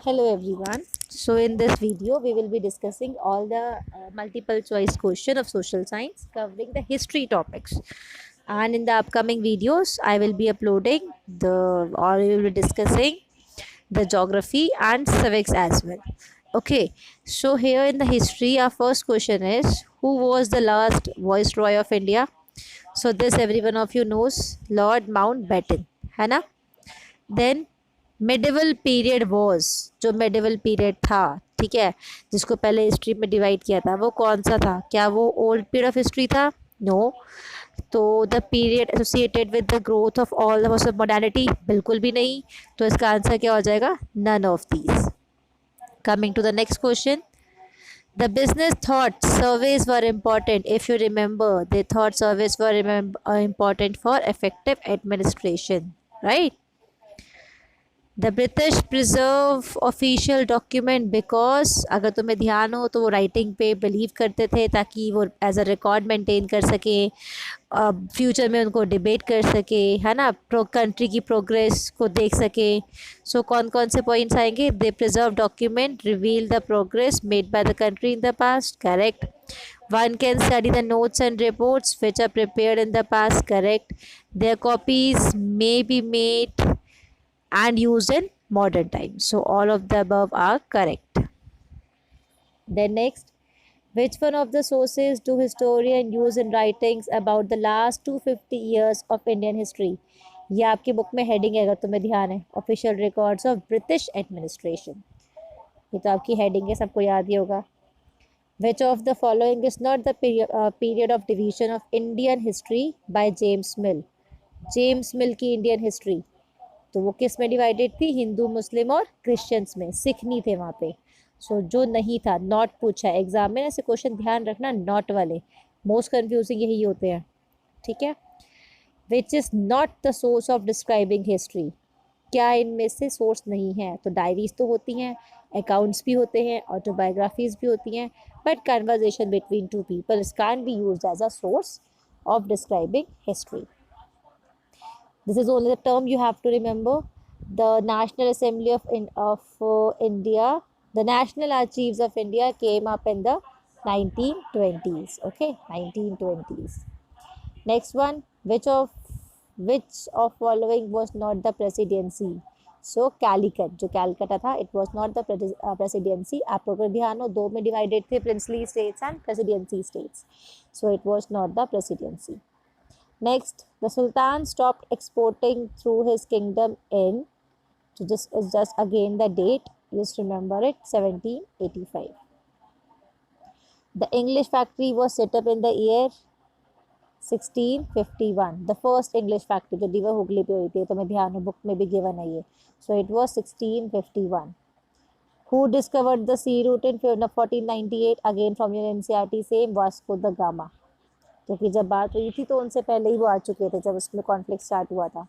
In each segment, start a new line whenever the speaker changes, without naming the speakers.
Hello everyone. So in this video we will be discussing all the multiple choice question of social science covering the history topics. And in the upcoming videos I will be uploading the or we will be discussing the geography and civics as well. Okay. So here in the history our first question is, who was the last viceroy of India? So this every one of you knows, Lord Mountbatten, है ना? Then medieval period was, जो medieval period था, ठीक है, जिसको पहले history में divide किया था, वो कौन सा था? क्या वो ओल्ड पीरियड ऑफ हिस्ट्री था? नो। तो the period associated with the growth of all the of modernity, बिल्कुल भी नहीं। तो इसका आंसर क्या हो जाएगा? None of these. Coming to the next question, the business thought surveys were important. If you remember, they thought surveys were important for effective administration, right? The British preserve official document because, अगर तुम्हें ध्यान हो तो वो writing पे believe करते थे ताकि वो एज अ रिकॉर्ड मेंटेन कर सके, फ्यूचर में उनको डिबेट कर सके, है ना, कंट्री की प्रोग्रेस को देख सके। सो कौन कौन से पॉइंट्स आएंगे? They preserve document reveal the progress made by the country in the past, correct. One can study the notes and reports which are prepared in the past, correct. Their copies may be made and used in modern times. So all of the above are correct. Then next, which one of the sources do historians use in writings about the last 250 years of Indian history? ये आपकी book में heading है, अगर तुम्हें ध्यान है, official records of British administration. ये तो आपकी हेडिंग है, सबको याद ही होगा। Which of the following is not the period of division of Indian history by James Mill? James मिल की इंडियन हिस्ट्री, तो वो किस में डिवाइडेड थी? हिंदू, मुस्लिम और क्रिश्चियंस में। सिख नहीं थे वहाँ पे। सो जो नहीं था, नॉट पूछा है एग्जाम में, ऐसे क्वेश्चन ध्यान रखना, नॉट वाले मोस्ट कंफ्यूजिंग यही होते हैं, ठीक है। Which is not the source of describing history? क्या इनमें से सोर्स नहीं है? तो डायरीज तो होती हैं, अकाउंट्स भी होते हैं, ऑटोबायोग्राफीज भी होती हैं, but conversation between two peoples can be used as a source of describing history. This is only the term you have to remember. The National Assembly of India, the National Archives of India came up in the 1920s. Okay, 1920s. Next one, which of following was not the presidency? So Calicut, जो Calcutta था, it was not the presidency. आपको अगर ध्यान हो, दो में divided थे, princely states and presidency states. So it was not the presidency. Next, the Sultan stopped exporting through his kingdom in, so this is just again the date, just remember it, 1785. The English factory was set up in the year 1651. The first English factory जो river Hooghly पे हुई थी, तो मैं ध्यान हो, book में भी गिवन है ये. So it was 1651. Who discovered the sea route in 1498? Again from your NCERT, same, Vasco da Gama. क्योंकि जब बात हुई थी तो उनसे पहले ही वो आ चुके थे जब उसमें कॉन्फ्लिक्ट स्टार्ट हुआ था.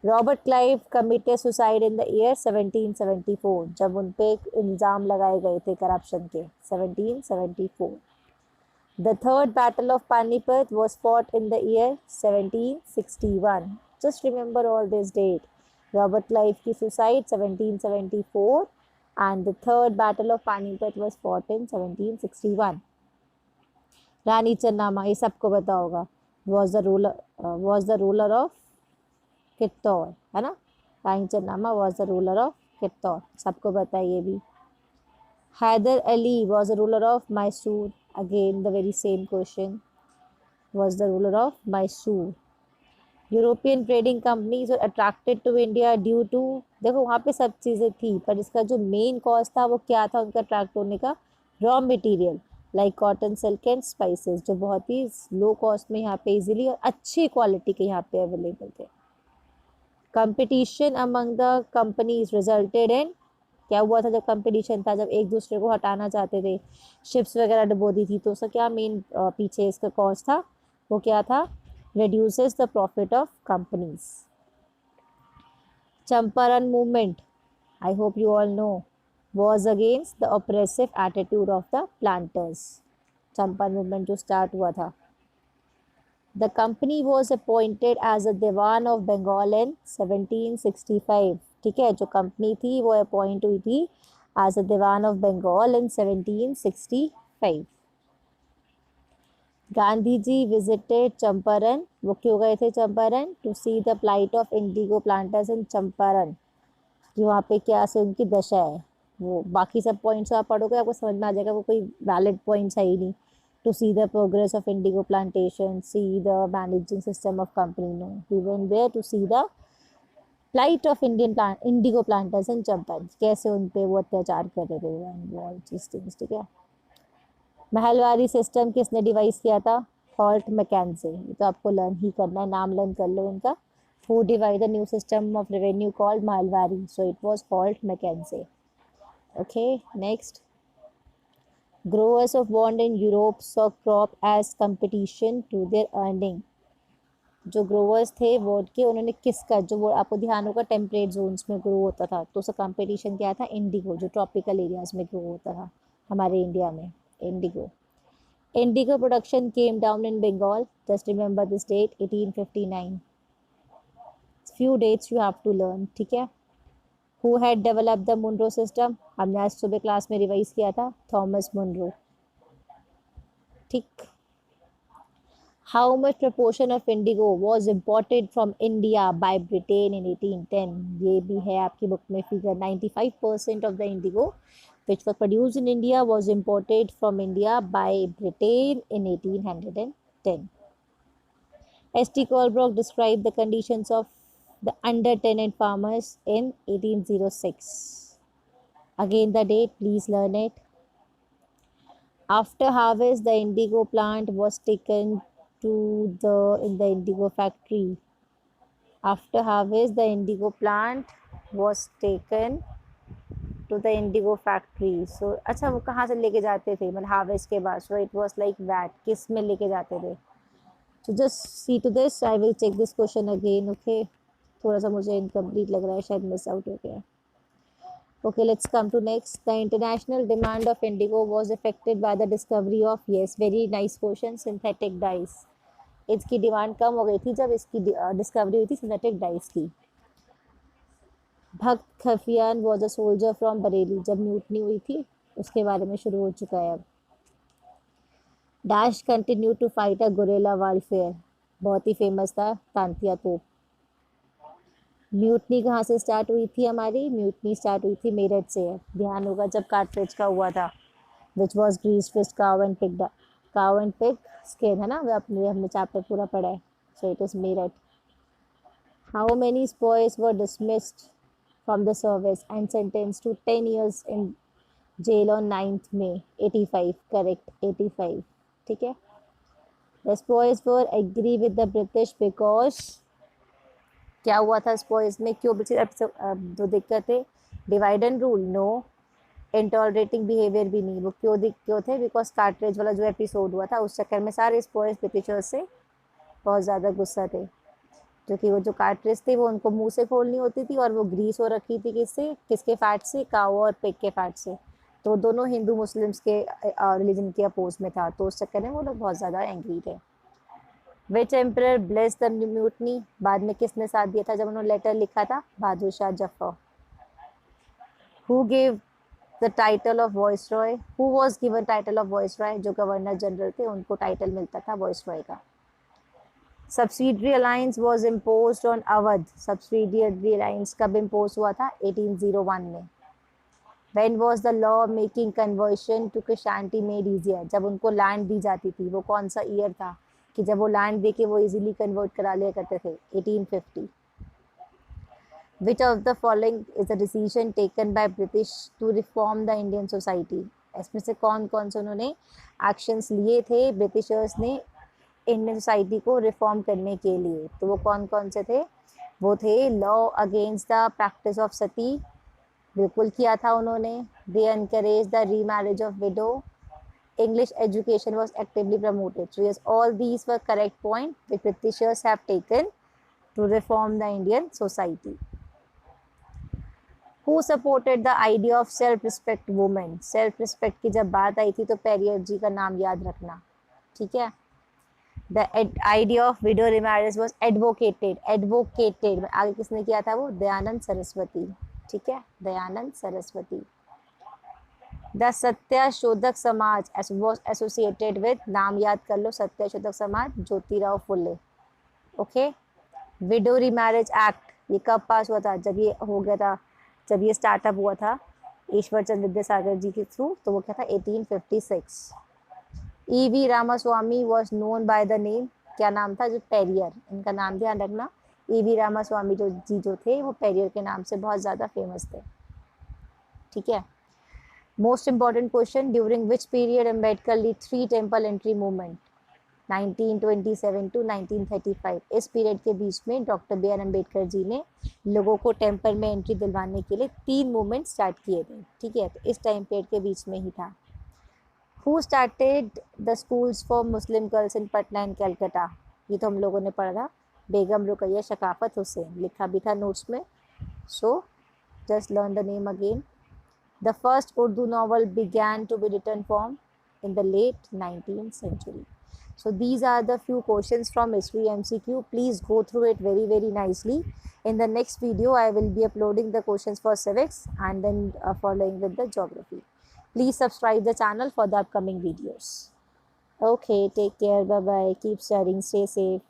Robert Clive committed suicide in the year 1774, जब उन पे इल्ज़ाम लगाए गए थे करप्शन के, 1774. The third battle of Panipat was fought in the year 1761. Just remember all this date. Robert Clive की suicide 1774 and the third battle of Panipat was fought in 1761. Rani Channamma, ये सबको पता होगा, was the ruler of Kittur, है ना. Rani Channamma was the ruler of Kittur, सबको पता है ये भी. Haider Ali was the ruler of Mysore. Again the very same question, was the ruler of Mysore. European trading companies were attracted to India due to, देखो वहाँ पे सब चीज़ें थी, पर इसका जो मेन कॉज था वो क्या था उनका अट्रैक्ट होने का? Raw material like cotton, silk and spices, जो बहुत ही लो कॉस्ट में यहाँ पे इजीली और अच्छी क्वालिटी के यहाँ पे अवेलेबल थे. Competition among the companies resulted in, क्या हुआ था जब कंपटीशन था, जब एक दूसरे को हटाना चाहते थे, शिप्स वगैरह डुबो दी थी, तो उसका क्या मेन पीछे इसका कॉज था? वो क्या था? reduces the profit of companies. Champaran movement, I hope you all know, was against the oppressive attitude of the planters. Champaran movement जो start हुआ था. The company was appointed as a Diwan of Bengal in 1765. ठीक है, जो company थी वो appoint हुई थी as a Diwan of Bengal in 1765। Gandhi ji visited Champaran, वो क्यों गए थे Champaran? To see the plight of indigo planters in Champaran, कि वहाँ पे क्या से उनकी दशा है। वो बाकी सब पॉइंट्स आप पढ़ोगे आपको समझ में आ जाएगा, वो कोई वैलिड पॉइंट्स है ही नहीं। To see the progress of indigo plantation, see the managing system of company, no we went there to see the plight of indigo planters in Champaran, कैसे उन पे वो अत्याचार कर रहे थे एंड ऑल दीस थिंग्स। ठीक है, महलवारी सिस्टम किसने डिवाइस किया था? Holt Mackenzie. ये तो आपको लर्न ही करना है, नाम लर्न कर लो इनका। Who divide the new system of revenue called Mahalwari, so it was Holt Mackenzie. Okay, next. Growers of bond in Europe saw crop as competition to their earning. जो ग्रोवर्स थे वोट के, उन्होंने किसका, जो वो आपको ध्यान होगा टेम्परेट जोन्स में ग्रो होता था, तो उसका कंपटीशन क्या था? इंडिगो, जो ट्रॉपिकल एरियाज में ग्रो होता था हमारे इंडिया में, Indigo. Indigo production came down in Bengal. Just remember this date, 1859. Few dates you have to learn. ठीक है। Who had developed the Monroe system? हमने आज सुबह क्लास में रिवाइज किया था, थॉमस मुनरो। ठीक। How much proportion of indigo was imported from India by Britain in 1810? ये भी है आपकी बुक में figure. 95% of the indigo which was produced in India was imported from India by Britain in 1810. S.T. Colebrook described the conditions of the under-tenant farmers in 1806. Again the date, please learn it. After harvest, the indigo plant was taken to in the indigo factory. After harvest, the indigo plant was taken to the indigo factory. So अच्छा, वो कहाँ से लेके जाते थे मतलब harvest के बाद? So it was like that, किस में लेके जाते थे? So just see to this, I will check this question again. Okay, थोड़ा सा मुझे इनकम्प्लीट लग रहा है, शायद मिस आउट हो गया। Okay, let's come to next. The international demand of indigo was affected by the discovery of, yes, very nice question, synthetic dyes. इसकी डिमांड कम हो गई थी जब इसकी डिस्कवरी हुई थी सिंथेटिक डाइस की। Bakht Khan was a soldier from Bareilly, जब म्यूटनी हुई थी उसके बारे में शुरू हो चुका है अब। Dash continue to fight a guerrilla warfare, बहुत ही फेमस था तांतिया तोप। म्यूटनी कहाँ से स्टार्ट हुई थी हमारी? म्यूटनी स्टार्ट हुई थी मेरठ से। ध्यान होगा जब कार्टरेज का हुआ था, विच वॉज ग्रीस फिस्ट काउ एंड पिग स्किन, है ना, वो हमने चैप्टर पूरा पढ़ा है। So it is Meerut. How many sepoys were dismissed from the service and sentence to 10 years in jail on 9th May 85, correct, 85। ठीक है। The sepoys were agree with the British because, क्या हुआ था स्पॉयज में, क्यों दो दिक्कत है? Divide and rule, no. Intolerating behaviour भी नहीं, वो क्यों थे? बिकॉज कार्टरेज वाला जो एपिसोड हुआ था उस चक्कर में सारे स्पॉयज ब्रिटिशर्स से बहुत ज़्यादा गुस्सा थे, क्योंकि वो जो कार्टरेज थे वो उनको मुंह से खोलनी होती थी और वो ग्रीस हो रखी थी किसके फैट से? काऊ और पिग के फैट से। तो दोनों हिंदू मुस्लिम्स के रिलीजन के अपोज में था, तो उस चक्कर में वो लोग बहुत ज़्यादा एंग्री थे। विच एम्परर ब्लेस द म्यूटनी, बाद में किसने साथ दिया था जब उन्होंने लेटर लिखा था? Bahadur Shah Zafar. Who gave the title of viceroy, who was given title of viceroy, जो गवर्नर जनरल थे उनको टाइटल मिलता था वॉइसरॉय का। Subsidiary alliance was impose on Awadh, subsidiary alliance कब इम्पोज हुआ था? 1801 में। When was the law making conversion to Christianity made easier, जब उनको लैंड दी जाती थी, वो कौन सा ईयर था कि जब वो लैंड दे के वो इजीली कन्वर्ट करा लिया करते थे? 1850। Which of the following is a decision taken by British to reform the Indian society? इसमें से कौन कौन से उन्होंने एक्शंस लिए थे ब्रिटिशर्स ने इंडियन सोसाइटी को रिफॉर्म करने के लिए? तो वो कौन कौन से थे? वो थे law against the practice of sati, बिल्कुल किया था उन्होंने। They encourage the remarriage of widow. English education was actively promoted. So yes, all these were correct point which Britishers have taken to reform the Indian society. Who supported the idea of self-respect women? Self-respect की जब बात आई थी तो पेरियर जी का नाम याद रखना, ठीक है। The idea of widow remarriage was advocated. आगे किसने किया था वो? दयानंद सरस्वती. ठीक है, Dayanand Saraswati. The Satyashodhak Samaj was associated with, नाम याद कर लो, Satyashodhak Samaj, Jyotirao Phule. Okay. Window remarriage act ये कब पास हुआ था? जब ये हो गया था, जब ये स्टार्टअप हुआ था ईश्वर चंद्र विद्यासागर जी के थ्रू, तो वो क्या था? 1856. EV Ramaswamy was known by the name, क्या नाम था? जो पेरियर, इनका नाम ध्यान रखना. ईवी रामास्वामी जो थे वो पेरियर के नाम से बहुत ज़्यादा फेमस थे. ठीक है. Most important question, during which period Ambedkar lead 3 temple entry movement 1927 to 1935. इस पीरियड के बीच में doctor B R Ambedkar ji ने लोगों को टेम्पल में एंट्री दिलवाने के लिए 3 मूवमेंट स्टार्ट किए थे. ठीक है, तो इस टाइम पीरियड के बीच में ही था. Who started the schools for Muslim girls in Patna and Calcutta? ये तो हम लोगों ने पढ़ा था. बेगम रुकैया शकाफत हुसैन, लिखा भी था नोट्स में. So just learn the name again. The first Urdu novel began to be written from in the late 19th century. So these are the few questions from history MCQ. Please go through it very very nicely. In the next video I will be uploading the questions for civics and then following with the geography. Please subscribe the channel for the upcoming videos. Okay, take care. Bye bye. Keep studying. Stay safe.